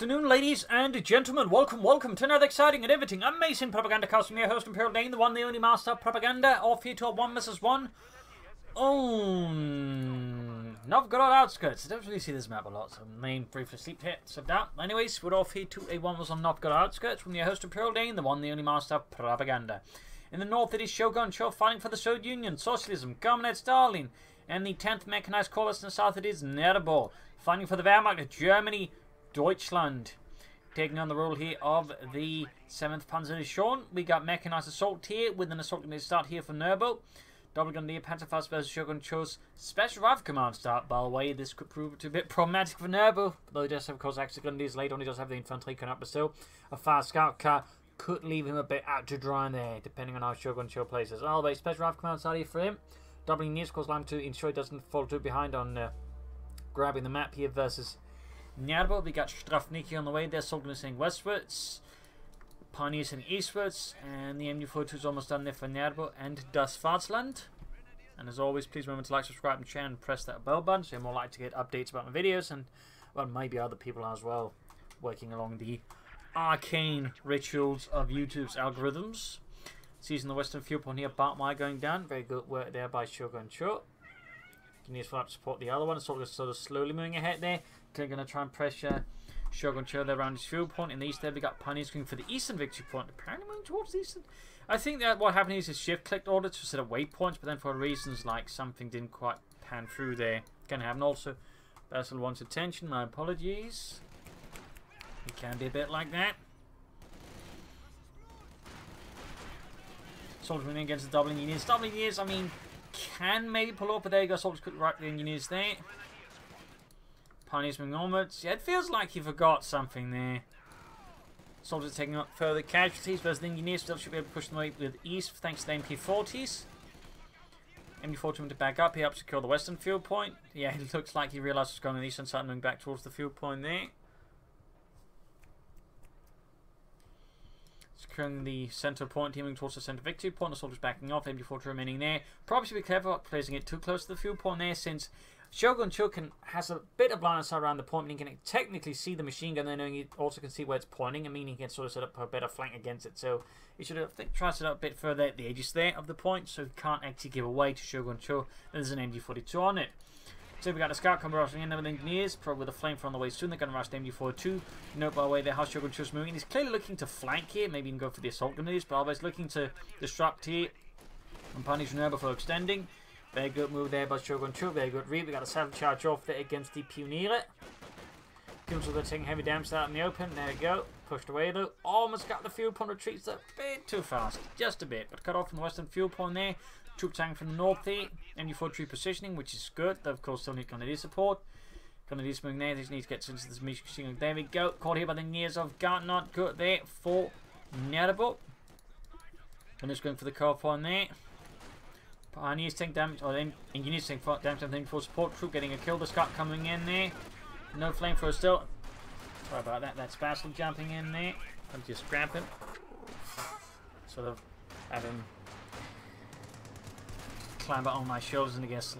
afternoon, ladies and gentlemen. Welcome to another exciting and everything amazing propaganda cast from your host, Imperial Dane, the one, the only master of propaganda, off here to a 1 vs 1. Oh, Novgorod outskirts. I don't really see this map a lot, so main briefly sleep here. So that. Anyways, we're off here to a 1 vs 1 Novgorod outskirts from your host, Imperial Dane, the one, the only master of propaganda. In the north, it is Shogun Cho fighting for the Soviet Union, Socialism, Communist Stalin, and the 10th Mechanized Corps. In the south, it is Nerbo fighting for the Wehrmacht, Germany, Deutschland. Taking on the role here of the 7th Panzerdivision. We got Mechanized Assault here with an assault going to start here for Nerbo. Double Grenadier Panzerfaust versus Shogun Cho's Special Rifle Command start. By the way, this could prove to be a bit problematic for Nerbo, though he does have, of course, extra grenadiers later on. He does have the infantry coming up, but still, a fast scout car could leave him a bit out to dry in there, depending on how Shogun Cho plays this. All the way, Special Rifle Command start here for him. Doubling near, of course, line to ensure he doesn't fall too behind on grabbing the map here versus Nerbo. We got Strafniki on the way there, Sultan saying westwards, Pioneers heading eastwards, and the MD42 is almost done there for Nerbo and Das Vatsland. And as always, please remember to like, subscribe, and share, and press that bell button so you're more likely to get updates about my videos, and well, maybe other people as well, working along the arcane rituals of YouTube's algorithms. Seizing the western fuel point here, Bartmai going down. Very good work there by Shogun Cho. Can use for that to support the other one. It's sort of slowly moving ahead there. They're going to try and pressure Shogun Cho there around his fuel point. In the east there, we got Pioneers going for the eastern victory point. Apparently moving towards the eastern. I think that what happened is his shift clicked order to set of waypoints, but then for reasons like something didn't quite pan through there. Can happen also. Basil wants attention. My apologies. It can be a bit like that. Soldiers winning against the double engineers. Double engineers, I mean, can maybe pull up, but there you go. Soldiers could right the engineers there. Pioneers moving onwards. Yeah, it feels like he forgot something there. Soldiers taking up further casualties, whereas the engineers still should be able to push them away with ease thanks to the MP40s. MP40 to back up. He helps secure the western field point. Yeah, it looks like he realized what's going on the eastern side and moving back towards the field point there. Securing the center point, moving towards the center victory point. The soldiers backing off, MP40 remaining there. Probably should be clever about placing it too close to the field point there, since Shogun Cho has a bit of blind sight around the point, meaning he can technically see the machine gun there, knowing he also can see where it's pointing, and meaning he can sort of set up a better flank against it. So he should have tried to set up a bit further at the edges there of the point, so he can't actually give away to Shogun Cho. There's an MG42 on it. So we got a scout coming rushing in there with engineers, probably with a flamethrower on the way soon. They're going to rush the MG42. Note, by the way, there how Shogun Cho's moving. He's clearly looking to flank here, maybe even go for the assault grenades, but always looking to disrupt here and punish Nerbo for extending. Very good move there by Shogun Cho. Very good read. We got a 7 charge off there against the Pioniere. Kills are taking heavy damage out in the open. There we go. Pushed away though. Almost got the fuel point. Retreats a bit too fast. Just a bit. But cut off from the western fuel point there. Troop tank from the north there. MG43 positioning, which is good. They of course still need Grenadier support. Grenadier moving there. They just need to get into this machine gun. There we go. Caught here by the engineers of Gart. Not good there for Nerbo. And just going for the core point there. Pioneers take damage, or then engineers take damage, I think, for support troop getting a kill. The Scott coming in there. No flamethrower still. Sorry about that. That's Basil jumping in there. I'll just grab him. Sort of have him climb up on my shoulders and I guess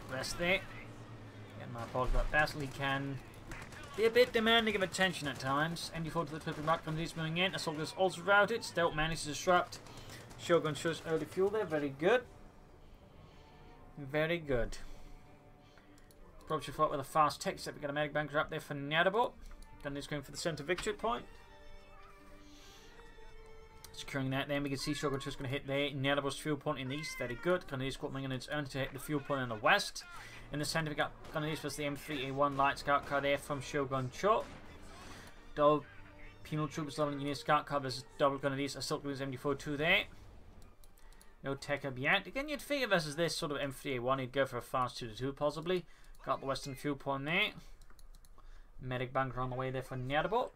rest there. Again, my apologies about Basil. He can be a bit demanding of attention at times. MD4 to the clipping back from these moving in. Assault is also routed. Stealth manages to disrupt Shogun Cho's early fuel there. Very good. Very good. Probably should fought with a fast tech set. We got a medic bunker up there for Nerbo. Gunner's going for the center victory point. Securing that, then we can see Shogun Cho's going to hit there. Nerbo's fuel point in the east. Very good. Gunner's coming on its own to hit the fuel point in the west. In the center, we got Gunner's versus the M3A1 light scout car there from Shogun Cho. Double penal troopers, double engineer scout car versus double Gunner's assault with MD42 there. No tech up yet. Again, you'd figure versus this sort of M3A1, he'd go for a fast 2-2 possibly. Got the western fuel point there. Medic bunker on the way there for Nerbo.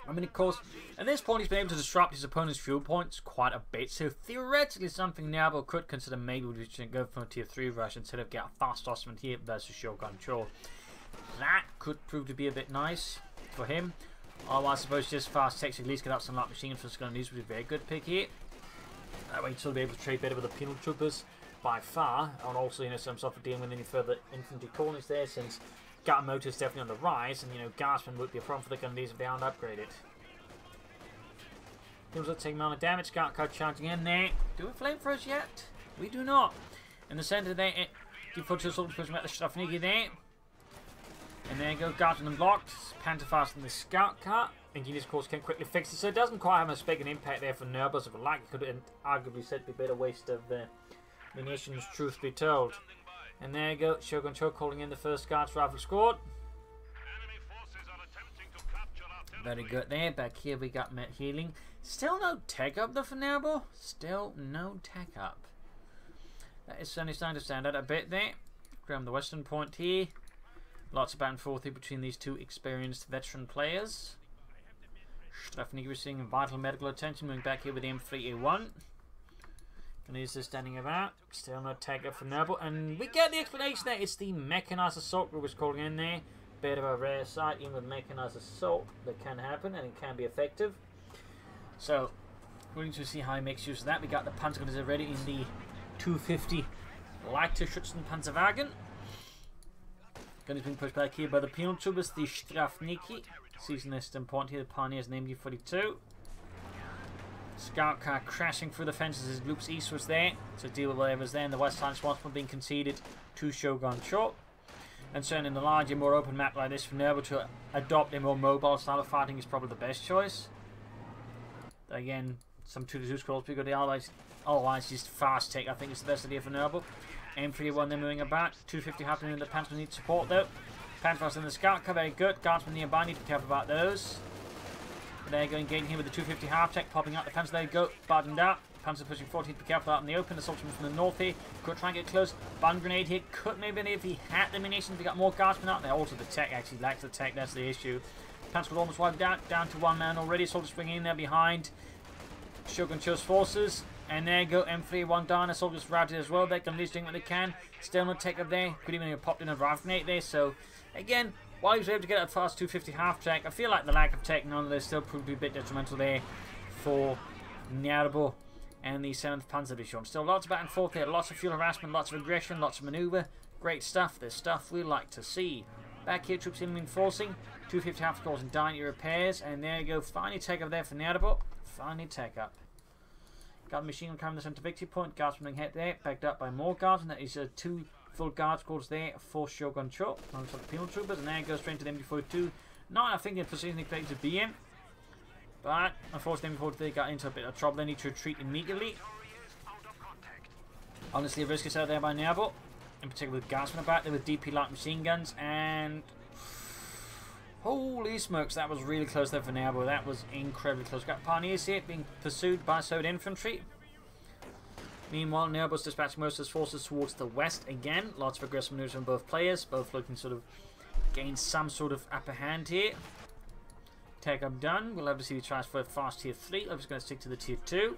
I mean, of course, at this point he's been able to disrupt his opponent's fuel points quite a bit. So theoretically, something Nerbo could consider maybe we should go for a tier 3 rush instead of get a fast Osman here versus Shogun Cho. That could prove to be a bit nice for him. Oh, I suppose just fast techs at least get up some light machine guns for Gunner's would be a very good pick here. That way he'd sort of be able to trade better with the penal troopers. by far, and also, you know, some sort of dealing with any further infantry colonies there, since Gatamoto is definitely on the rise, and, you know, Guardsmen would be a problem for the Gundis if they aren't upgraded. Teams will take amount of damage. Scout car charging in there. Do we flamethrowers yet? We do not. In the centre there, default to assault pushing back the Strafniki there. And there you go, Guardsmen unlocked. Pantherfast in the scout car. Engineers, of course, can quickly fix it, so it doesn't quite have as big an impact there for Nervos. If it like, it could arguably said be a bit of waste of munitions, truth be told. And there you go, Shogun Cho calling in the first Guards Rifle Squad. Very good there. Back here we got Met Healing. Still no tech up though for Nervo. Still no tech up. That is certainly starting to stand out a bit there. Grab the western point here. Lots of back and forth here between these two experienced veteran players. Strafniki receiving vital medical attention. Moving back here with the M3A1. Ganese standing about. Still no tech up for Nervo. And we get the explanation there. It's the mechanized assault group was calling in there. Bit of a rare sight, even with mechanized assault, that can happen and it can be effective. So, we're going to see how he makes use of that. We got the Panzergunners already in the 250 Leichter Schützen Panzerwagen. Gun is being pushed back here by the Penal Troopers, the Strafniki. Seizing this point here, the Pioneers named U42. Scout car crashing through the fences as it loops eastwards there to deal with whatever's there. And the west side responsible being conceded to Shogun Cho. And certainly in the larger, more open map like this, for Nervo to adopt a more mobile style of fighting is probably the best choice. Again, some 2-2 scrolls because otherwise just fast take I think is the best idea for Nervo. M3A1 they're moving about. 250 happening in the Panzer need support though. Panthers in the scout car, very good. Guardsmen nearby, need to be careful about those. But there you go, engaging here with the 250 half tech, popping out the Panzer, there you go, barging out. Panzer pushing 40, be careful out in the open. Assault from the north here. Could try and get close. Bun grenade here. Could maybe if he had the munitions. We got more guardsmen out there. Also the tech actually lacks the tech. That's the issue. Panzer would almost wiped out. Down to one man already. Soldiers bringing in there behind Shogun Cho's forces. And there you go. M3A1 down. The soldiers routed as well. They're going to lose doing what they can. Still no tech up there. Could even have popped in a rifle grenade there. So again, while he was able to get that fast 250 half tech, I feel like the lack of tech nonetheless still proved to be a bit detrimental there for Nyarbo and the 7th Panzer Division. Still lots of back and forth here, lots of fuel harassment, lots of aggression, lots of maneuver. Great stuff, there's stuff we like to see. Back here, troops reinforcing, 250 half scores and dying repairs, and there you go, finally take up there for Nyarbo. Finally take up. Got a machine gun coming to the center victory point, guardsmen being hit there, backed up by more guards, and that is 2 full guard squads there for Shogun Cho, on top of Penal Troopers, and there it goes straight to the MD42. Not, I think the position they expected to be in. But unfortunately, before they got into a bit of trouble, they need to retreat immediately. Honestly, a risk is out there by Nyarbo, in particular with Guardsmen about there with DP light machine guns, and holy smokes, that was really close there for Nyarbo. That was incredibly close. Got Pioneers here being pursued by Soviet infantry. Meanwhile, Nyarbo's dispatching most of his forces towards the west again. Lots of aggressive maneuvers from both players, both looking to sort of gain some sort of upper hand here. Tech up done. We'll obviously transfer fast tier 3. I'm just going to stick to the tier 2.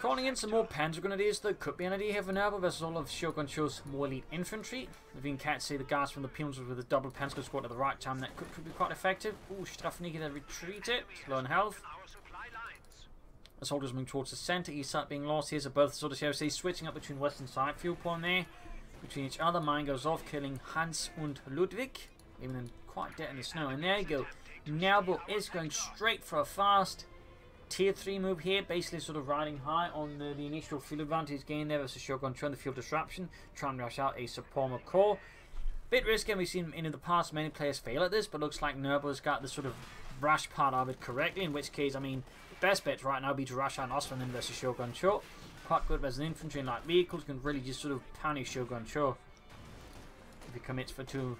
Calling in some more Panzer Grenadiers though could be an idea here for Nervo versus all of Shogun Cho's more elite infantry. If you can see the guards from the Penals with a double Panzer squad at the right time, that could be quite effective. Ooh, Strafniki to retreat it. Low on health. The soldiers moving towards the centre. East side being lost. Here's a both sort of COC switching up between western side fuel point there. Between each other. Mine goes off, killing Hans and Ludwig. Even then quite dead in the snow. And there you go. Nyarbo is going straight for a fast tier 3 move here. Basically sort of riding high on the initial field advantage gain there versus Shogun Cho and the field disruption. Trying to rush out a Suprema core. Bit risky, and we've seen in the past many players fail at this, but looks like Nerbo's got the sort of rush part of it correctly, in which case, I mean, the best bet right now would be to rush out Osman versus Shogun Cho. Quite good as an infantry and light vehicles, can really just sort of punish Shogun Cho if he commits for too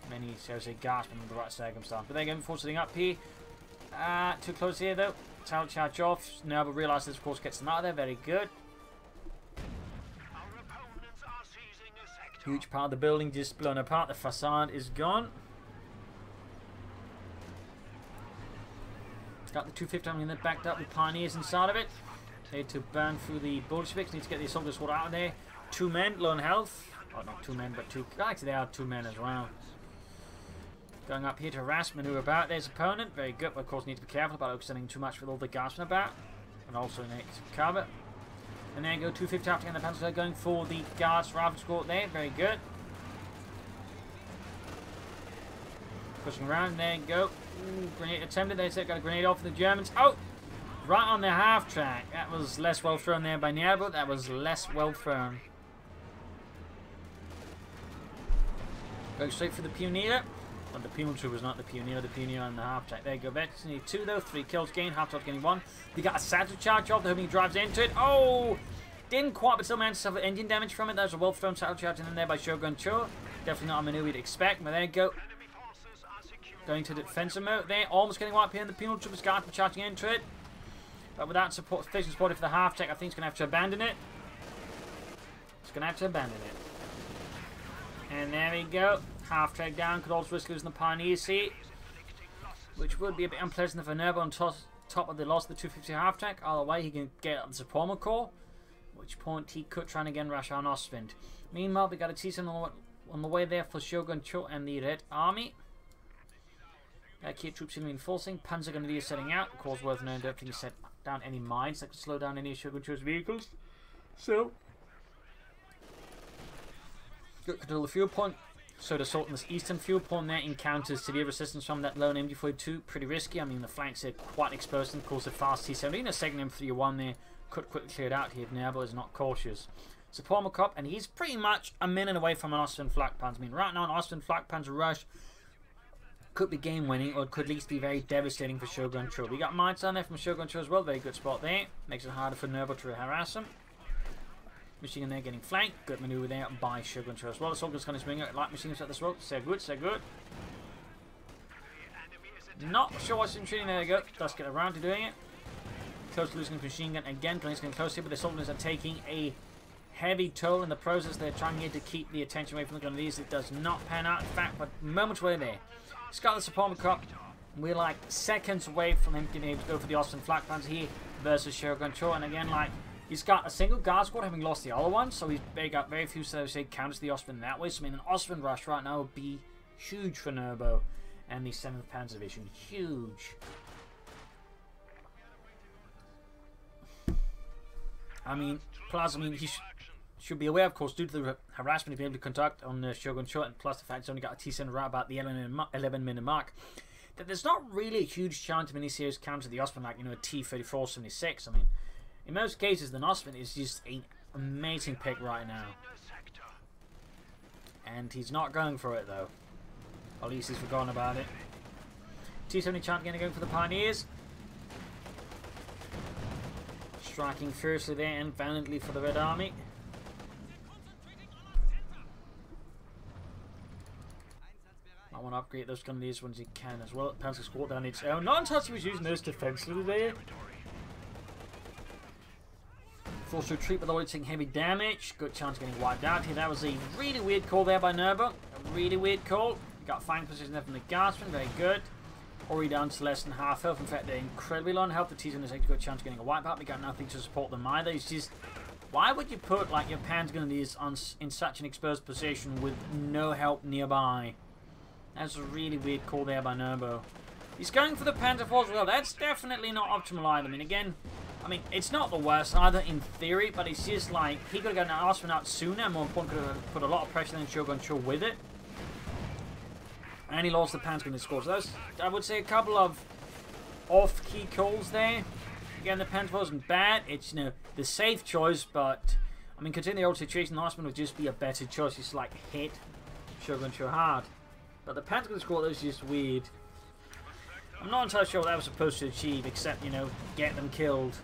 many, so to say, guardsmen in the right circumstance. But they're going for sitting up here. Too close here though. Tower charge off. Nervo realizes, of course, gets them out of there. Very good. Huge part of the building just blown apart. The facade is gone. Got the 250 in there backed up with Pioneers inside of it. Need to burn through the Bolsheviks. Need to get the assault squad out of there. 2 men, low on health. Oh, not 2 men, but 2. Actually, they are 2 men as well. Going up here to harass, maneuver about their opponent. Very good, but of course need to be careful about extending too much with all the guardsmen about. And also next cover. And there you go, 250 after, and the Panzers are going for the Guards Rifle Squad there. Very good. Pushing around, there you go. Ooh, grenade attempted. They said got a grenade off for the Germans. Oh! Right on the half track. That was less well thrown there by Nerbo. That was less well thrown. Go straight for the Pioneer. Well, the Penal Troop was not the Pioneer. The Pioneer on the half track. There you go. Vets need 2 though. 3 kills gained. Half track getting 1. They got a Satchel charge off. The hoping he drives into it. Oh! Didn't quite, but still managed to suffer engine damage from it. That was a well thrown Satchel charge in there by Shogun Cho. Definitely not a maneuver you'd expect. But there you go. Going to the defensive mode there. Almost getting wiped here. The Penal Troop is guarded charging into it. But without support, sufficient support for the half tech, I think it's going to have to abandon it. It's going to have to abandon it. And there we go. Half tech down. Could also risk losing the Pioneer seat, which would be a bit unpleasant for Nerbo on top of the loss of the 250 half tech. Either way, he can get up the Suprema Corps, at which point he could try and again rush on Ostwind. Meanwhile, we got a T-7 on the way there for Shogun Cho and the Red Army. Key troops in reinforcing. Panzer Grenadier setting out. Of course, worth knowing, don't think he set down any mines that could slow down any of Shogun Cho's vehicles. So, good control the fuel point. So to assault on this eastern fuel point there encounters severe resistance from that lone MG42. Pretty risky. I mean, the flanks are quite exposed, and of course, a fast T-70 a second M301 there could quickly clear it out here if Nerbo is not cautious. So Paul McCopp, and he's pretty much a minute away from an Ostwind Flak Panzer. I mean, right now, an Ostwind Flak Panzer rush could be game winning, or could at least be very devastating for Shogun Cho. We got mines down there from Shogun Cho as well. Very good spot there. Makes it harder for Nerbo to harass him. Machine gun there getting flanked. Good maneuver there by Shogun Cho as well. The soldier's going to swing out. Light machine guns at this rope. So good, so good. Not sure what's in shooting. There you go. Does get around to doing it. Close to losing the machine gun again. Glancing getting close here, but the soldiers are taking a heavy toll in the process. They're trying here to keep the attention away from the Grenadiers. It does not pan out. In fact, but moments away there. Scarlet Suprema Cup. We're like seconds away from him being able to go for the Ostwind Flak Panzer here versus Shogun Cho. And again, like, he's got a single guard squad, having lost the other one, so he's got very few, so to say, counters the Ostwind that way. So I mean, an Ostwind rush right now would be huge for Nerbo and the 7th Panzer Division. Huge. I mean, plus, I mean, he should be aware, of course, due to the harassment he'll be able to conduct on Shogun Cho, and plus the fact he's only got a T-7 right about the 11-minute mark, that there's not really a huge chance of any serious counter to the Ostwind, like, you know, a T-34-76. I mean, in most cases, the Ostwind is just an amazing pick right now. And he's not going for it, though. At least he's forgotten about it. T-70 chant again going for the Pioneers. Striking fiercely there and valiantly for the Red Army. I want to upgrade those Grenadiers when he can as well. Panzer squad down its own. Not until he was using those defensively there. Forced retreat, but already taking heavy damage. Good chance of getting wiped out here. That was a really weird call there by Nerbo. A really weird call. Got flank position there from the Guardsmen. Very good. Already down to less than half health. In fact, they're incredibly low on health. The T-7 has actually got a chance of getting a wipeout. We got nothing to support them either. It's just, why would you put like your Panzer Grenadiers in such an exposed position with no help nearby? That's a really weird call there by Nerbo. He's going for the Panzer IV as well. That's definitely not optimal either. I mean, again, it's not the worst either in theory, but it's just like, he could have gotten an Ostwind out sooner, and more important, could have put a lot of pressure on Shogun Cho with it. And he lost the Panzer Grenadier score. So that's, I would say, a couple of off-key calls there. Again, the Panzer wasn't bad. It's, you know, the safe choice, but, I mean, considering the old situation, the Ostwind would just be a better choice. Just like hit Shogun Cho hard. But the Panzer Grenadier score was just weird. I'm not entirely sure what that was supposed to achieve, except, you know, get them killed.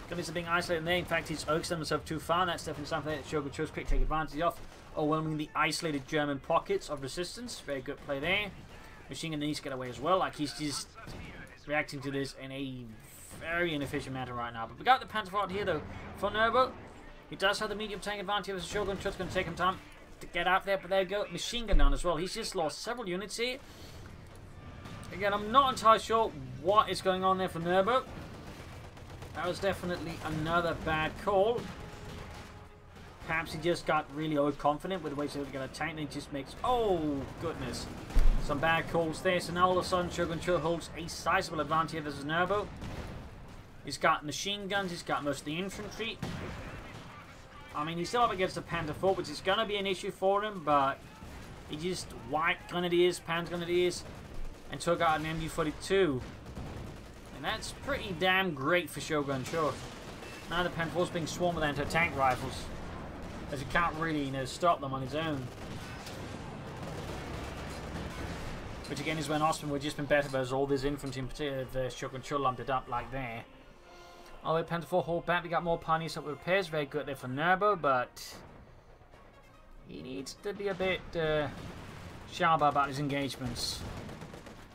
Grenadiers are being isolated there. In fact, he's extended himself too far. That's definitely something that Shogun Cho's quick take advantage of. Overwhelming the isolated German pockets of resistance. Very good play there. Machine gun needs to get away as well. Like, he's just reacting to this in a very inefficient manner right now. But we got the Panzer IV here, though. For Nerbo, he does have the medium tank advantage of Shogun Cho. It's going to take him time to get out there, but there you go. Machine gun down as well. He's just lost several units here. Again, I'm not entirely sure what is going on there for Nerbo. That was definitely another bad call. Perhaps he just got really overconfident with the way he was going to tank, and he just makes, oh goodness, some bad calls there. So now all of a sudden Shogun Cho holds a sizable advantage versus Nerbo. He's got machine guns, he's got most of the infantry. I mean, he's still up against the Panzer IV, which is going to be an issue for him, but he just white grenadiers, Panzer grenadiers, and took out an MG42. And that's pretty damn great for Shogun Cho. Now the Panzer IV's being swarmed with anti-tank rifles, as he can't really, stop them on his own. Which again is when Ostman would just been better versus all this infantry, in particular the Shogun Cho lumped it up like there. Although Panzer IV hold back, we got more pioneers up with repairs, very good there for Nerbo, but he needs to be a bit sharper about his engagements.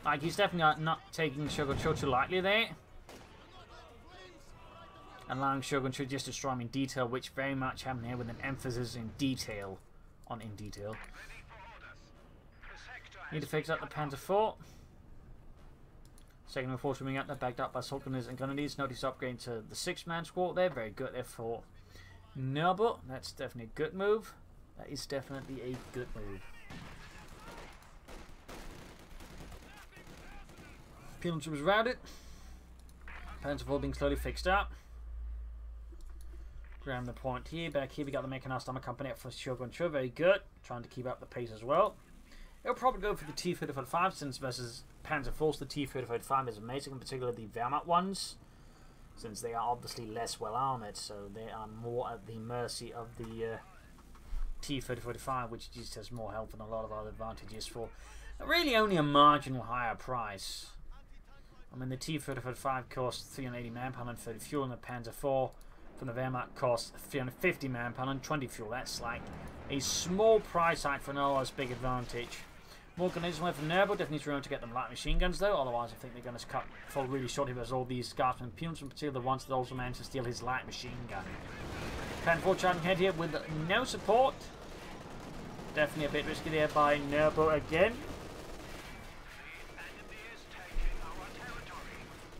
Like, he's definitely not taking Shogun Cho too lightly there. Allowing Shogun Cho just destroy him in detail, which very much happened here with an emphasis in detail. In detail. Need to fix up the Panzer IV. Second reinforcement up there, backed up by assault gunners and grenadiers. Notice upgrading to the 6-man squad there. Very good there for Nerbo. That's definitely a good move. That is definitely a good move. Penal troops around it. Panzer IV being slowly fixed up. Grab the point here. Back here we got the mechanized armor company up for Shogun Cho. Very good. Trying to keep up the pace as well. They'll probably go for the T-35 since versus Panzer IV. The T-35 is amazing, in particular the Wehrmacht ones, since they are obviously less well armored, so they are more at the mercy of the T-35, which just has more health and a lot of other advantages for really only a marginal higher price. I mean, the T-35 costs 380 manpower and 30 fuel, and the Panzer IV from the Wehrmacht costs 350 manpower and 20 fuel. That's like a small price hike for an otherwise big advantage. More grenades away from Nerbo. Definitely needs room to get them light machine guns though, otherwise I think they're going to cut fall really short here as all these Guardsmen and Peons, in particular the ones that also managed to steal his light machine gun. Panzer IV charging ahead here with no support. Definitely a bit risky there by Nerbo again.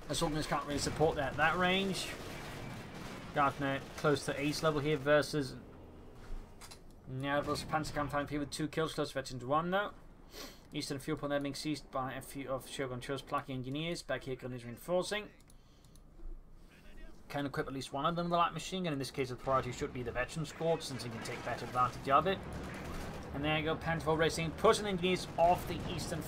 Assault gunners can't really support that at that range. Guardsmen close to ace level here versus Nerbo's Panzer Kampfline here with 2 kills, close to veteran to 1 though. Eastern fuel point there being seized by a few of Shogun Cho's plucky engineers. Back here, grenadiers reinforcing. Can equip at least one of them with the light machine gun. In this case, the priority should be the veteran squad, since he can take better advantage of it. And there you go, Panzer IV Racing, pushing engineers off the eastern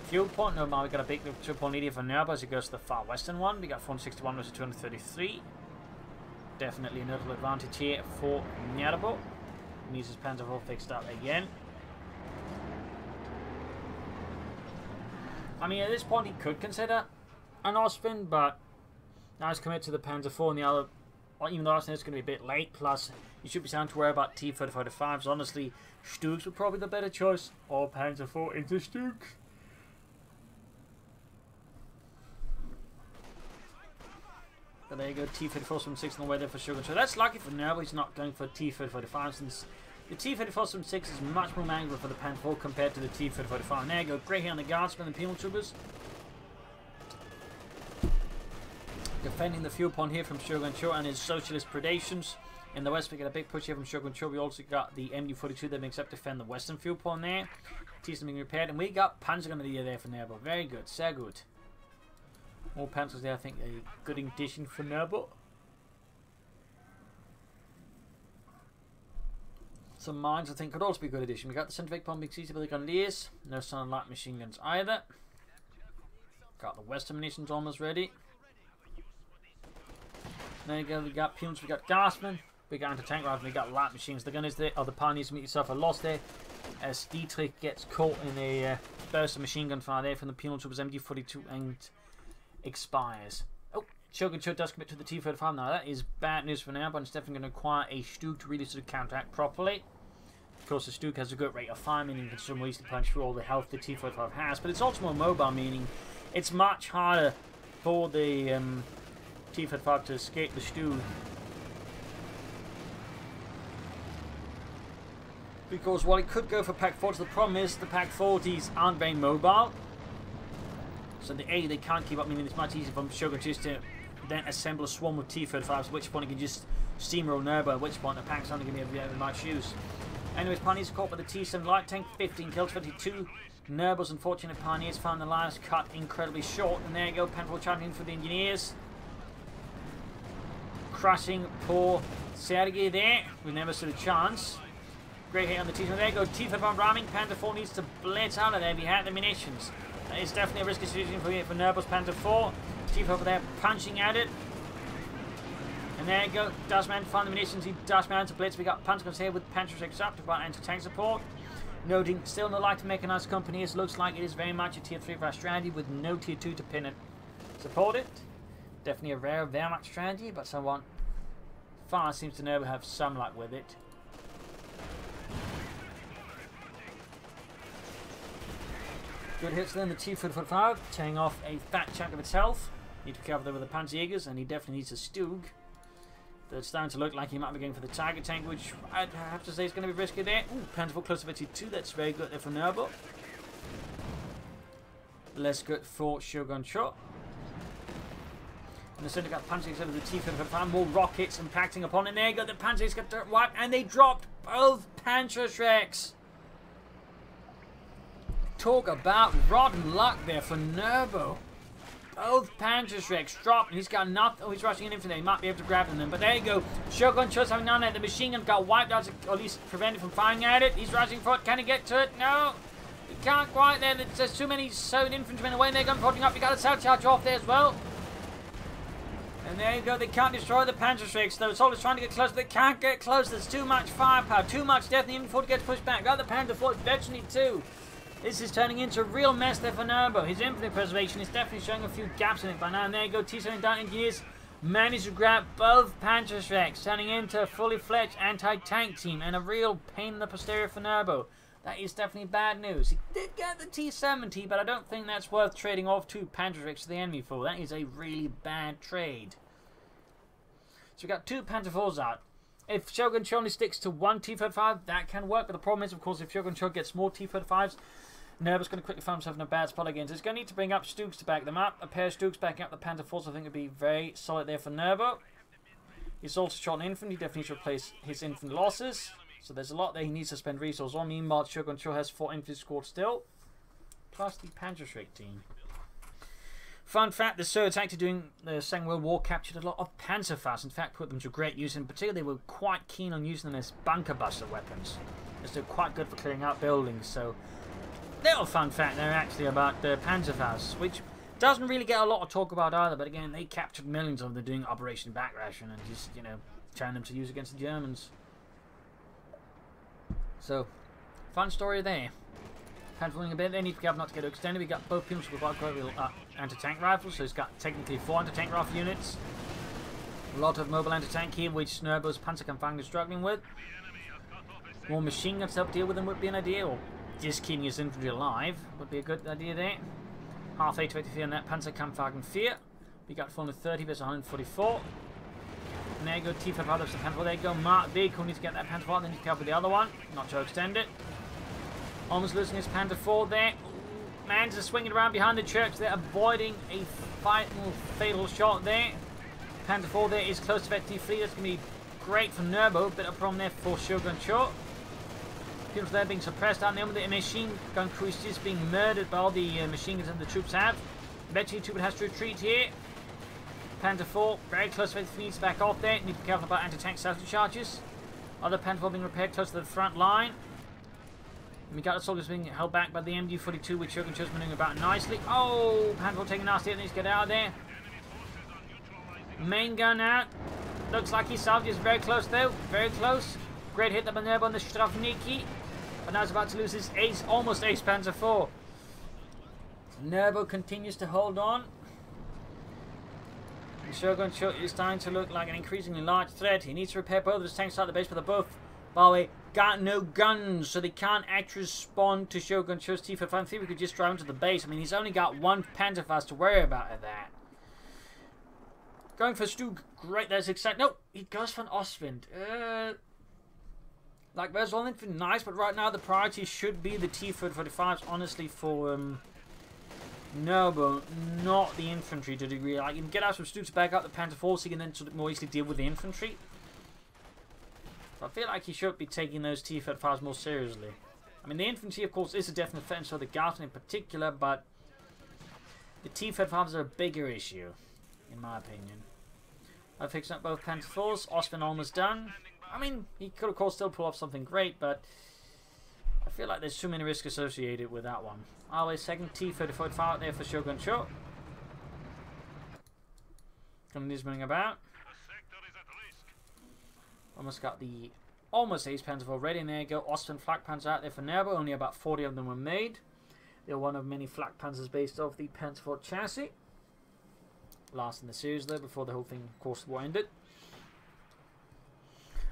fuel point. No, we got a big triple point here for Nerbo as he goes to the far western one. We got 461 versus 233. Definitely a notable advantage here for Nerbo. Needs his Panzer IV fixed up again. I mean, at this point he could consider an Ostwind, but now he's committed to the Panzer IV and the other, even though Ostwind is going to be a bit late, plus you should be starting to worry about T-35s. Honestly, Stugs would probably be the better choice, or Panzer IV into Stugs. But there you go, T-34 from 6 on the way there for Shogun. So that's lucky for Nerbo, he's not going for T-35 since the T-34 from 6 is much more manageable for the Panzer IV compared to the T-35. And there you go, great here on the Guardsmen and Penal Troopers. Defending the fuel point here from Shogun Cho and his socialist predations. In the west we get a big push here from Shogun Cho. We also got the MG42 that makes up defend the western fuel point there. T's being repaired, and we got Panzer Grenadier there for Nerbo. Very good, sehr good. More Panzers there, I think a good addition for Nerbo. Some mines, I think, could also be a good addition. We got the Centrifuge bombing seized by the Grenadiers. No sun light machine guns either. Got the Western munitions almost ready. There you go, we got Peons, we got Guardsmen, we got anti-tank rifles, we got light machines. The gunners there, or the pioneers meet yourself a loss there, as Dietrich gets caught in a burst of machine gun fire there from the Penal Troopers MG42 and expires. Oh, Shogun Cho does commit to the T-35 now. That is bad news for now, but it's definitely going to require a Stug to really sort of counteract properly. Of course, the Stug has a good rate of fire, meaning it can still easily punch through all the health the T-35 has, but it's also more mobile, meaning it's much harder for the T-35 to escape the Stug. Because while it could go for Pak-40s, the problem is the Pak-40s aren't very mobile. So they can't keep up, meaning it's much easier for Shogun just to then assemble a swarm of T-35s, at which point it can just steamroll Nerbo, at which point the Pak's only going to be of much use. Anyways, Pioneers are caught by the T-7 light tank, 15 kills, 22. Nerbo's unfortunate Pioneers found the last cut incredibly short, and there you go, Panzer charging for the Engineers. crushing poor Sergei there. We never stood a chance. Great hit on the T-34. There you go. T-35 ramming. Panther 4 needs to blitz out of there if he had the munitions. That is definitely a risky situation for Nerbo's Panther 4. T-35 over there punching at it. And there you go. Dustman found the munitions. He dashed down to blitz. We got Panther here with Panther 6 up to about anti-tank support. Noting still no light mechanized company. It looks like it is very much a tier 3 for our strategy with no tier 2 to pin it. Support it. Definitely a rare Wehrmacht strategy, but someone far seems to never have some luck with it. Good hits then, the T-45, tearing off a fat chunk of its health. Need to be careful there with the Panzerjägers, and he definitely needs a Stug. It's starting to look like he might be going for the target tank, which I'd have to say is going to be risky there. Ooh, Panther close to 52, that's very good there for Nerbo. Less good for Shogun Cho. And the center got Panzerjägers over the T-55, more rockets impacting upon it. There you go, the Panzerjägers got dirt wiped, and they dropped both Panzerschrecks. Talk about rotten luck there for Nerbo. Both Panzerschrecks dropped, and he's got nothing. Oh, he's rushing in infantry. He might be able to grab them, but there you go. Shogun Cho's having none of it. The machine gun got wiped out, or at least prevented from firing at it. He's rushing for it. Can he get to it? No. He can't quite there. There's too many Soviet infantrymen away, and they're gun porting up. You got a South Charge off there as well. And there you go. They can't destroy the Panzerschrecks. The soldiers trying to get close, but they can't get close. There's too much firepower, too much death, and the infantry gets pushed back. Got the Panther 4 eventually too. This is turning into a real mess there for Nerbo. His infantry preservation is definitely showing a few gaps in it by now. And there you go, T-79 engineers managed to grab both Panzerschrecks, turning into a fully fledged anti-tank team and a real pain in the posterior for Nerbo. That is definitely bad news. He did get the T-70, but I don't think that's worth trading off 2 Panzerschrecks to the enemy for. That is a really bad trade. So we got 2 Panther 4s out. If Shogun Cho only sticks to 1 T-35, that can work. But the problem is, of course, if Shogun Cho gets more T-35s, Nerbo's going to quickly find himself in a bad spot again. So he's going to need to bring up Stugs to back them up. A pair of Stugs backing up the Panther 4s I think would be very solid there for Nerbo. He's also shot an infantry. He definitely needs to replace his infantry losses. So there's a lot there he needs to spend resources on. Meanwhile, Shogun Cho has 4 infantry squads still. Plus the Panzerschreck team. Fun fact, the Soviets actually during the Second World War captured a lot of Panzerfaust. In fact, put them to great use. In particular, they were quite keen on using them as bunker buster weapons, as they're quite good for clearing out buildings. So, little fun fact there actually about the Panzerfaust, which doesn't really get a lot of talk about either. But again, they captured millions of them doing Operation Backration and just, you know, trying them to use against the Germans. So, fun story there. Handling a bit, they need to be careful not to get extended. We got both teams with quite anti-tank rifles, so it's got technically 4 anti-tank rifle units. A lot of mobile anti-tank here, which Nerbo's Panzerkampfwagen is struggling with. More machine guns to help deal with them would be an idea, or just keeping his infantry alive would be a good idea there. Half 8 to 83 on that Panzerkampfwagen 4. We got 430 versus 144. And there you go, T5 out of the Panther. There you go, Mark Big, who needs to get that Panther 4, then you can help with the other one, not to extend it. Almost losing his Panther 4 there. Man's just swinging around behind the church. They're avoiding a fatal shot there. Panther 4 there is close to 53. That's going to be great for Nerbo. Bit of a problem there for Shogun Cho. People there being suppressed out there. The machine gun crew is just being murdered by all the machine guns that the troops have. Eventually, Tubin has to retreat here. Panther 4 very close to 53. Needs to back off there. Need to be careful about anti-tank salvo charges. Other Panther 4 being repaired close to the front line. We got the soldiers being held back by the MG42, which Shogun Cho's maneuvering about nicely. Oh, Panther taking a nasty hit, needs to get out of there. Main gun out. Looks like he salvaged is very close though, very close. Great hit by Nerbo on the Strafniki. But now he's about to lose his ace, almost ace Panzer 4. Nerbo continues to hold on. And Shogun Cho is starting to look like an increasingly large threat. He needs to repair both of his tanks out of the base, but they're both, by the way, got no guns, so they can't actually respond to Shogun Cho's T-55. We could just drive into the base. I mean, he's only got 1 Panzerfaust to worry about at that. Going for Stug, great, that's exciting. No, he goes for an Ostwind. Like, there's all anything nice, but right now the priority should be the T-45s, honestly, for Nerbo, not the infantry to a degree. Like, you can get out some Stugs to back up the Panther 4, so you can then sort of more easily deal with the infantry. I feel like he should be taking those T-35s more seriously. I mean, the infantry, of course, is a definite threat, so the Garten in particular, but the T-35s are a bigger issue, in my opinion. I fixed up both Panther 4s. Ostwind almost done. I mean, he could of course still pull off something great, but I feel like there's too many risks associated with that one. Always second T-34 out there for Shogun Cho. Grenadiers running about. Almost got the Ace Panzer already, and there you go. Ostwind Flak Panzer out there for Nerbo. Only about 40 of them were made. They're one of many Flak Panzers based off the Panzer IV chassis. Last in the series though, before the whole thing, of course, war ended.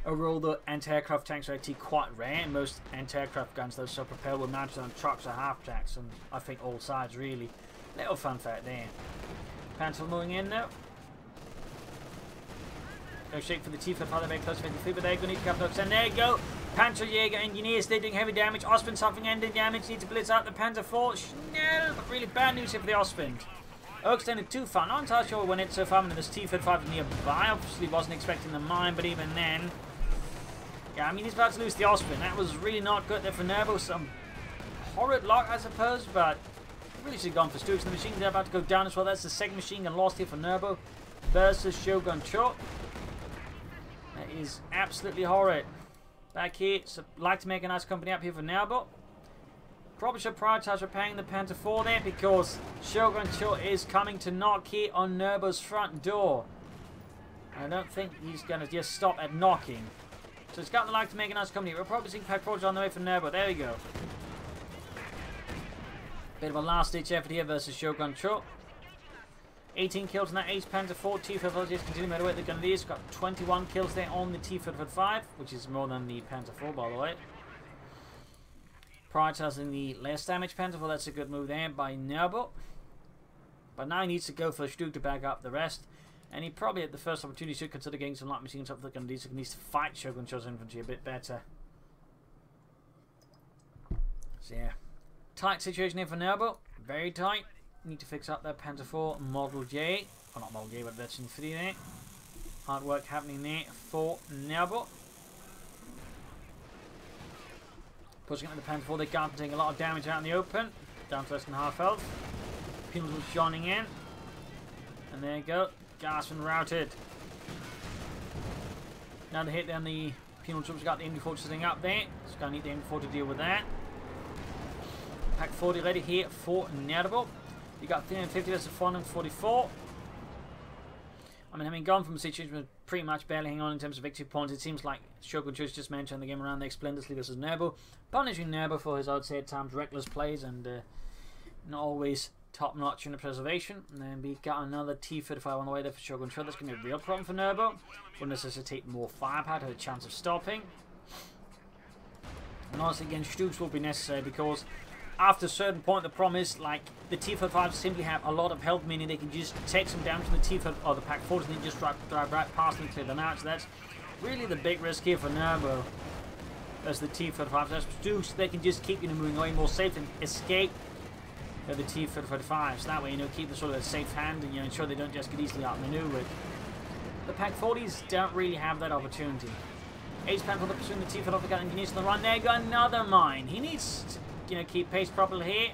Overall, the anti-aircraft tanks are actually quite rare. Most anti-aircraft guns, those self-propelled, were mounted on trucks or half-tracks, and I think all sides really. Little fun fact there. Panzer moving in now. Go straight for the T-35, they're very close to 53, but they're going to need to couple of and there you go. Panzerjäger engineers, they're doing heavy damage. Ostwind suffering ending damage, need to blitz out the Panzer IV. Schnell, but really bad news here for the Ostwind. Extended too far. Not entirely sure when it's so far, and this T-35 nearby. Obviously wasn't expecting the mine, but even then. Yeah, I mean, he's about to lose the Ostwind. That was really not good there for Nerbo. Some horrid luck, I suppose, but really should have gone for Stooks. The machine gun about to go down as well. That's the second machine gun lost here for Nerbo versus Shogun Cho. That is absolutely horrid. Back here, so like to make a nice company up here for Nerbo. Probably should prioritize repairing the Panther 4 there because Shogun Cho is coming to knock here on Nerbo's front door. I don't think he's going to just stop at knocking. So it's got the like to make a nice company. We're probably seeing Pack Project on the way from Nerbo. There we go. Bit of a last-ditch effort here versus Shogun Cho. 18 kills on that Ace Panzer IV. T-35 just continue to away the Grenadiers. Got 21 kills there on the T-35, which is more than the Panzer IV, by the way. Prioritizing the less damage Panzer IV. That's a good move there by Nerbo. But now he needs to go for Stuke to back up the rest. And he probably, at the first opportunity, should consider getting some light machines up for the Grenadiers. He needs to fight Shogun Cho's infantry a bit better. So yeah, tight situation here for Nerbo. Very tight. Need to fix up that Panzer IV Model J. Well, not Model J, but that's in 3 there. Hard work happening there for Nerbo. Pushing up the Panzer IV, they can't take a lot of damage out in the open. Down to less than half health. Penal joining in. And there you go. Garsman routed. Now the hit down the penal troops got the MD4 sitting up there. Just gonna need the MD4 to deal with that. Pack 40 ready here for Nerbo. You got 350 versus 444. I mean, having gone from a situation with pretty much barely hanging on in terms of victory points, it seems like Shogun Cho just mentioned the game around there splendidly versus Nerbo. Punishing Nerbo for his, I would say, at times reckless plays and not always top notch in the preservation. And then we got another T-35 on the way there for Shogun Cho. That's going to be a real problem for Nerbo. Will necessitate more firepower to have a chance of stopping. And honestly, again, Stooks will be necessary because after a certain point, the problem is, like, the T-35 simply have a lot of health, meaning they can just take some damage from the T-35 or the Pack 4s and then just drive right past them and clear them out. So that's really the big risk here for Nerbo. As the T-35, as Stooks, they can just keep moving away more safe and escape the T-35. So that way, keep the sort of a safe hand and ensure they don't just get easily outmaneuvered. The Pack 40s don't really have that opportunity. Ace Pan for the pursuing the T-35 got engineers on the run. There you go, another mine. He needs to keep pace properly here.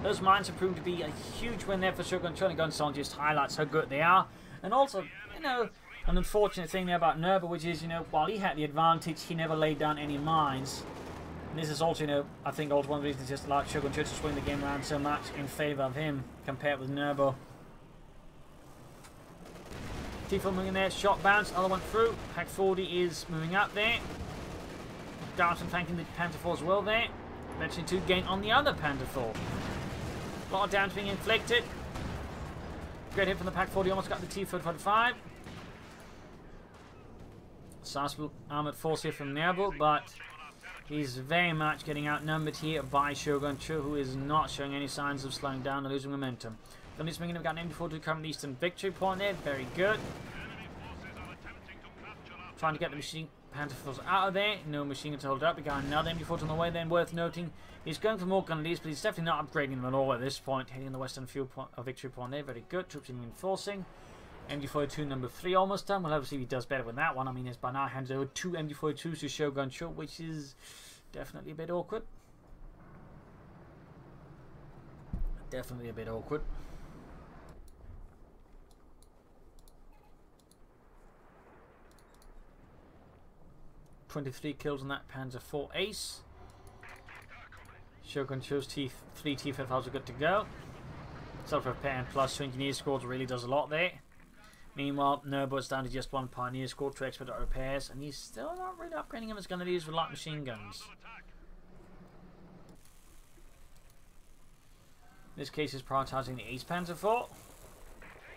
Those mines have proven to be a huge win there for Shogun Cho. Gunsong just highlights how good they are. And also, an unfortunate thing there about Nerbo, which is, while he had the advantage, he never laid down any mines. And this is also, I think also one of the reasons just allowed Shogun Cho to swing the game around so much in favor of him compared with Nerbo. T-4 moving there, shot bounce, other one through. Pack 40 is moving up there. Darton flanking the Panther 4 as well there. Eventually 2 gain on the other Panther 4. A lot of damage being inflicted. Great hit from the Pack 40, almost got the T-45. Sizable armoured force here from Nerbo, but he's very much getting outnumbered here by Shogun Cho, who is not showing any signs of slowing down or losing momentum. Gunnery swinging have got an MD4 to come Eastern victory point there, very good. Trying to get the machine Panther 4s out of there, no machine gun to hold up. We got another MD4 on the way then, worth noting. He's going for more Grenadiers, but he's definitely not upgrading them at all at this point. Hitting the Western fuel point, victory point there, very good. Troops reinforcing. MD42 number 3 almost done. We'll have to see if he does better with that one. I mean, he's by now handed over 2 MD42s to Shogun Cho, which is definitely a bit awkward. Definitely a bit awkward. 23 kills on that Panzer IV Ace. Shogun Cho's 3 T-55s are good to go. Self-repair and plus 2 engineer squads really does a lot there. Meanwhile, Nerbo's down to just 1 pioneer squad to expedite repairs, and he's still not really upgrading him as going to use with light machine guns. In this case, he's prioritising the Ace Panzer IV.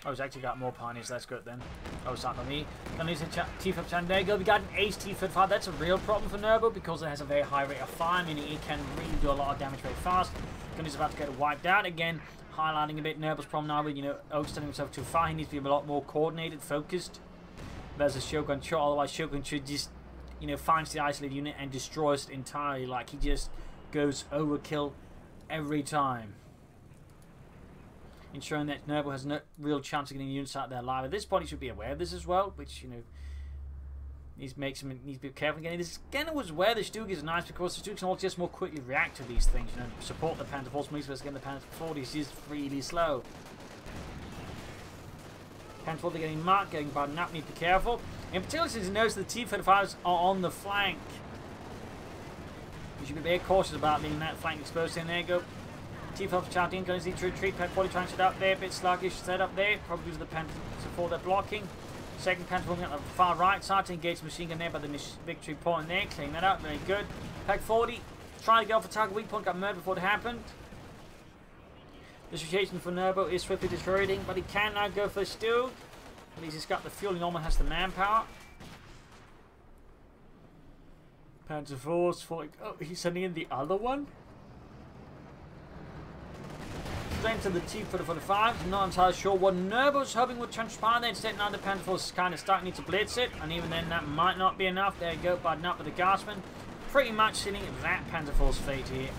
Oh, he's actually got more pioneers, that's good then. Oh, it's not for me. Gonna use the T-55 Chandego. We got an Ace T-55. That's a real problem for Nerbo because it has a very high rate of fire, meaning it can really do a lot of damage very fast. Gunny's about to get wiped out again, highlighting a bit Nerbo's problem now with, outextending himself too far. He needs to be a lot more coordinated, focused. Versus Shogun Cho, otherwise Shogun Cho just, finds the isolated unit and destroys it entirely. Like, he just goes overkill every time, ensuring that Nerbo has no real chance of getting units out there alive. At this point, he should be aware of this as well, which, needs to be careful again. This again was where the Stugas is nice because the Stugas can all just more quickly react to these things, support the Panzer Force moves, again the Panzer 40 is just really slow. Panzer 40 getting marked, getting buttoned up, need to be careful. In particular, since he knows the T-35s are on the flank. You should be very cautious about leaving that flank exposed. And there you go. T-55 shouting, going to need to retreat. Pack 40 trying to set up there, a bit sluggish set up there, probably due to the Panzer IV they're blocking. Second Panzer moving out the far right side to engage the machine gun there by the victory point there, cleaning that up, very good. Pack 40 trying to go for target weak point, got murdered before it happened. The situation for Nerbo is swiftly deteriorating, but he can now go for Stu. At least he's got the fuel, he almost has the manpower. Panzer IV's falling. Oh, he's sending in the other one? To the T-45. I'm not entirely sure what Nerbo's hoping would transpire there. Instead, now the Panzer Force is kind of starting to blitz it, and even then, that might not be enough. There you go, button up with the Gassman. Pretty much sealing that Panzer Force fate here.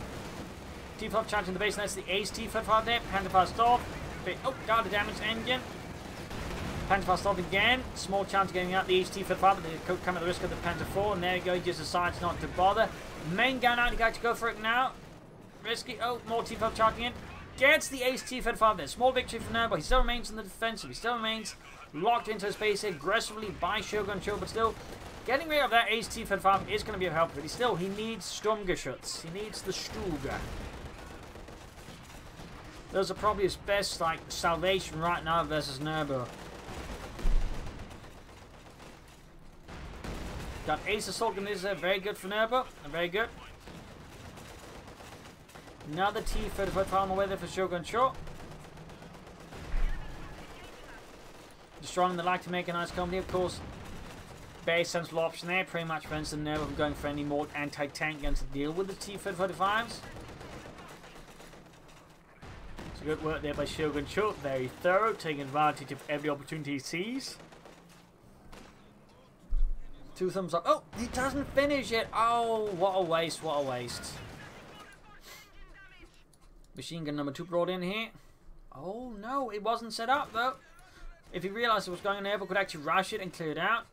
T-55 charging the base, and that's the Ace T-55 there. Panzer IV stop. Oh, got the damage engine. Panzer IV stop again. Small chance of getting out the Ace T-55, but they could come at the risk of the Panzer IV, and there you go, he just decides not to bother. Main gun out, you got to go for it now. Risky. Oh, more T-55 charging in. Gets the Ace T-55 there. Small victory for now, but he still remains in the defensive. He still remains locked into his base aggressively by Shogun Cho, but still getting rid of that Ace T-55 is going to be of help. But he needs Sturmgeschütz. He needs the Stuga. Those are probably his best salvation right now versus Nerbo. Got Ace Assault Gun is very good for Nerbo. Very good. Another T-35 on the way there for Shogun Cho. Destroying the like to make a nice company, of course. Very sensible option there. Pretty much prevents the Nervo from going for any more anti-tank guns to deal with the T-35s. It's good work there by Shogun Cho. Very thorough, taking advantage of every opportunity he sees. 2 thumbs up. Oh, he doesn't finish it. Oh, what a waste, what a waste. Machine gun number 2 brought in here. Oh no, it wasn't set up though. If he realized what was going on there, but could actually rush it and clear it out.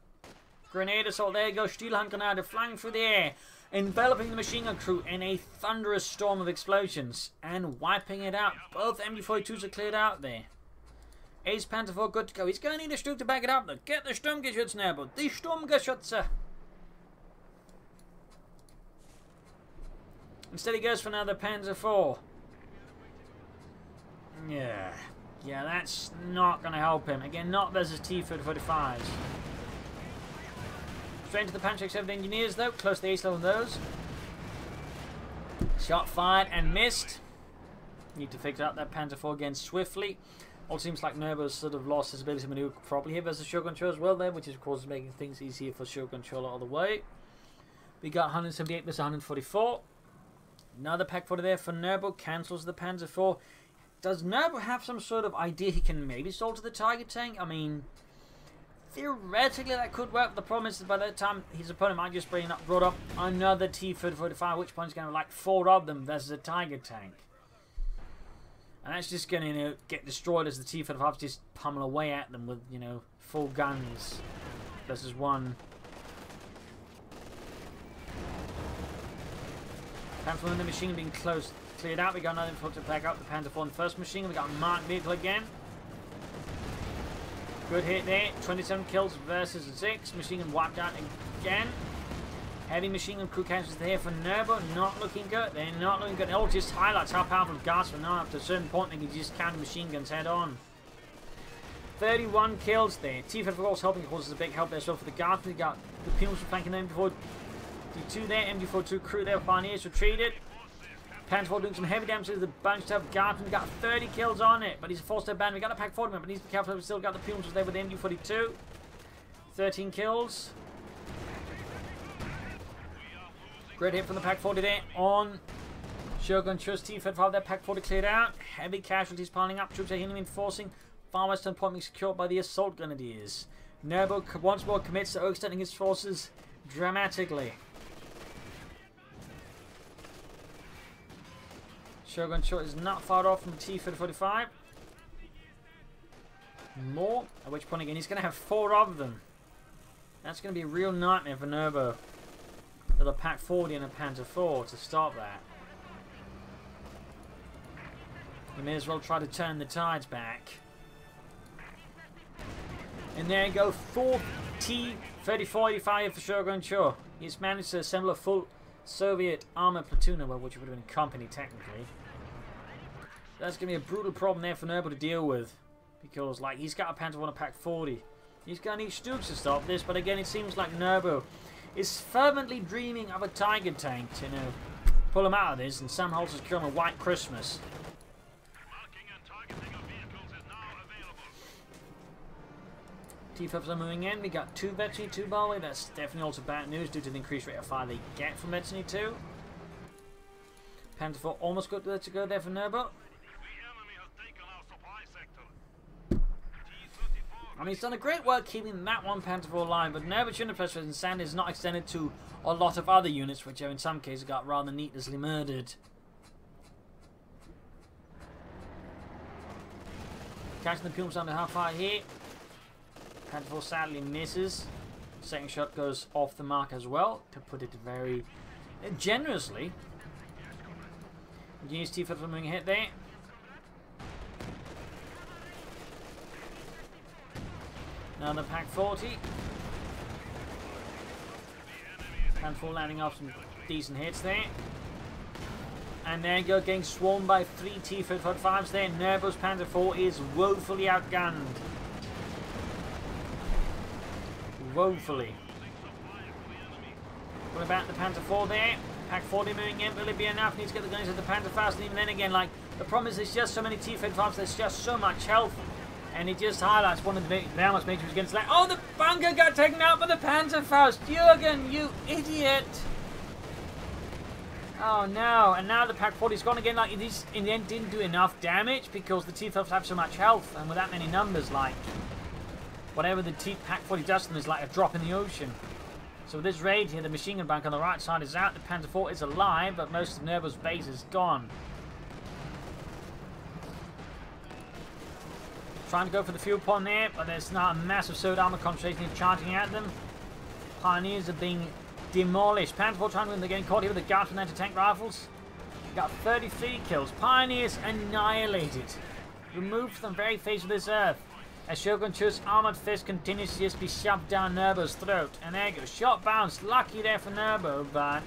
Grenade assault, there you go. Steelhand grenade flying through the air, enveloping the machine gun crew in a thunderous storm of explosions and wiping it out. Both MG42s are cleared out there. Ace Panzer IV good to go. He's going to need a Sturm to back it up though. Get the Sturmgeschütz now, but the Sturmgeschütze. Instead he goes for another Panzer IV. Yeah, that's not going to help him. Again, not versus T-45s. Straight into the Panzer 7 engineers, though. Close to the ace level on those. Shot fired and missed. Need to fix out that Panzer IV again swiftly. Also seems like Nerbo's sort of lost his ability to maneuver properly here versus Shogun Cho as well there, which is of course making things easier for Shogun Cho all the way. We got 178 versus 144. Another pack 40 there for Nerbo. Cancels the Panzer IV. Does Nerbo have some sort of idea he can maybe solve to the target tank? I mean, theoretically that could work. The problem is that by that time his opponent might just brought up another T-45, which point he's going to have like 4 of them versus a Tiger tank. And that's just going to get destroyed as the T-45s just pummel away at them with, full guns versus 1. Panther in the machine being cleared out. We got another info to back up the Panzer IV in the first machine. We got a marked vehicle again. Good hit there. 27 kills versus 6. Machine gun wiped out again. Heavy machine gun crew counters there for Nerbo. Not looking good. They're not looking good. It all just highlights how powerful guards are now. After a certain point, they can just counter machine guns head on. 31 kills there. T-54 of course helping, of course, is a big help there as well for the guards. We got the Pumas flanking them before D2 there. MG42 crew there. Pioneers retreated. Panther doing some heavy damage to the bunched up guard. We got 30 kills on it, but he's a 4-star band. We got a pack 40 man, but needs to be careful. We still got the Pumas there with the MG42. 13 kills. Great hit from the Pack 40 there on Shogun Chus. T-55 there. Pack 40 cleared out. Heavy casualties piling up. Troops are reinforcing. Far western point being secured by the assault grenadiers. Nerbo once more commits to overextending his forces dramatically. Shogun Chus is not far off from T-45. More, at which point again he's going to have 4 of them. That's going to be a real nightmare for Nerbo. With a Pack 40 and a Panther 4 to stop that. You may as well try to turn the tides back. And there you go, 4 T-3485 for Shogun Chus. He's managed to assemble a full Soviet armored platoon, well, which would have been company technically. That's going to be a brutal problem there for Nerbo to deal with. Because, like, he's got a Panther 1 and a Pack 40. He's going to need Stooks to stop this, but again, it seems like Nerbo is fervently dreaming of a Tiger tank to, pull him out of this, and Sam Holtz is killing a White Christmas. T-Fubs are moving in. We got 2 Vetsny, 2 Balway. That's definitely also bad news due to the increased rate of fire they get from Vetsny 2. Panther 4 almost got to go there for Nerbo. I mean, he's done a great work keeping that one Panther 4 line, but Nerbo's unit pressure in Sand is not extended to a lot of other units, which have in some cases got rather needlessly murdered. Catching the Pumas under half fire here. Panther 4 sadly misses. Second shot goes off the mark as well, to put it very generously. Use T-Fubs moving ahead there. Now the Pack 40. Panther 4 landing off some decent hits there. And there you go, getting swarmed by 3 T-55s there. Nerbo's Panther 4 is woefully outgunned. Woefully. What about the Panther 4 there? Pack 40 moving in. Will it be enough? Needs to get the guns at the Panther fast. And even then again, like, the problem is there's just so many T-55s. There's just so much health. And it just highlights one of the Wehrmacht's majors against like, oh, the bunker got taken out by the Panzerfaust. Jürgen, you idiot. Oh no, and now the Pack 40's gone again. Like, it in the end didn't do enough damage because the T-Fubs have so much health, and with that many numbers, like, whatever the Pack 40 does to them is like a drop in the ocean. So with this raid here, the machine gun bank on the right side is out. The Panther 4 is alive, but most of Nerbo's base is gone. Trying to go for the fuel pond there, but there's not a massive sword armor concentration charging at them. Pioneers are being demolished. Panther 4 trying to win. They're getting caught here with the guards from anti-tank rifles. Got 33 kills. Pioneers annihilated. Removed from the very face of this earth. As Shogun Chus' armored fist continues to just be shoved down Nerbo's throat. And there you go. Shot bounced. Lucky there for Nerbo, but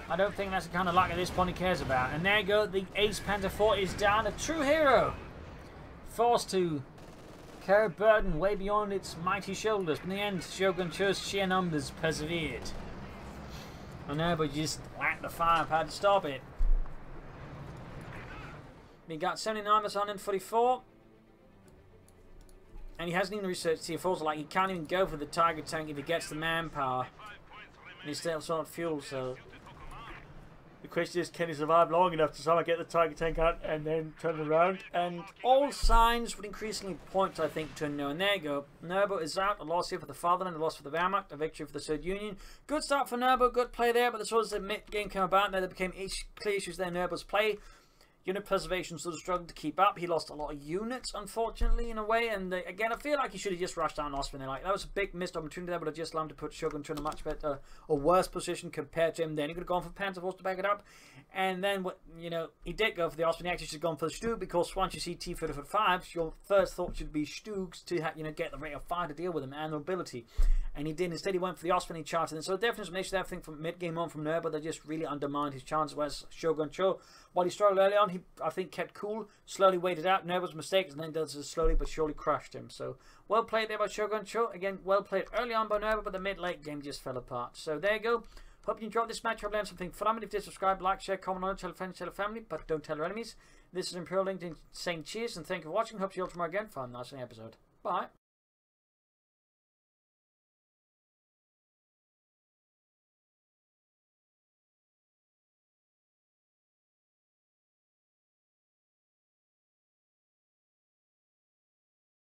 I don't think that's the kind of luck at this point he cares about. And there you go. The Ace Panther 4 is down. A true hero. Forced to carry a burden way beyond its mighty shoulders. But in the end, Shogun Chus' sheer numbers persevered. And Nerbo just lacked the firepower to stop it. He got 79 versus 144. And he hasn't even researched T-4s. Like, he can't even go for the Tiger tank if he gets the manpower. And he's still short of fuel, so the question is, can he survive long enough to somehow get the Tiger tank out and then turn around? And all signs would increasingly point, I think, to a no. And there you go. Nerbo is out. A loss here for the fatherland, a loss for the Wehrmacht, a victory for the Soviet Union. Good start for Nerbo, good play there, but as soon as the mid-game came about, there became clear issues there in Nerbo's play. Unit preservation sort of struggled to keep up. He lost a lot of units, unfortunately, in a way. And again, I feel like he should have just rushed down Osman. Like, that was a big missed opportunity. That would have just allowed him to put Shogun in a much better or worse position compared to him. Then he could have gone for Panther Force to back it up. And then, you know, he did go for the Osprey. He actually should have gone for the Stug, because once you see T-30 for 5, your first thought should be Stugs to, you know, get the rate of fire to deal with him and the ability. And he did. Instead, he went for the Osprey and he charged in. So the difference makes everything from mid-game on from there, but they just really undermined his chances. Whereas Shogun Cho, while he struggled early on, he, I think, kept cool, slowly waited out, Nerva's mistakes, and then does it slowly but surely crushed him. So well played there by Shogun Cho. Again, well played early on by Nerva, but the mid-late game just fell apart. So there you go. Hope you enjoyed this match. Hope you learned something from it. If you did, subscribe, like, share, comment on it, tell friends, tell family, but don't tell your enemies. This is Imperial LinkedIn saying cheers and thank you for watching. Hope to see you all tomorrow again for a nice episode. Bye.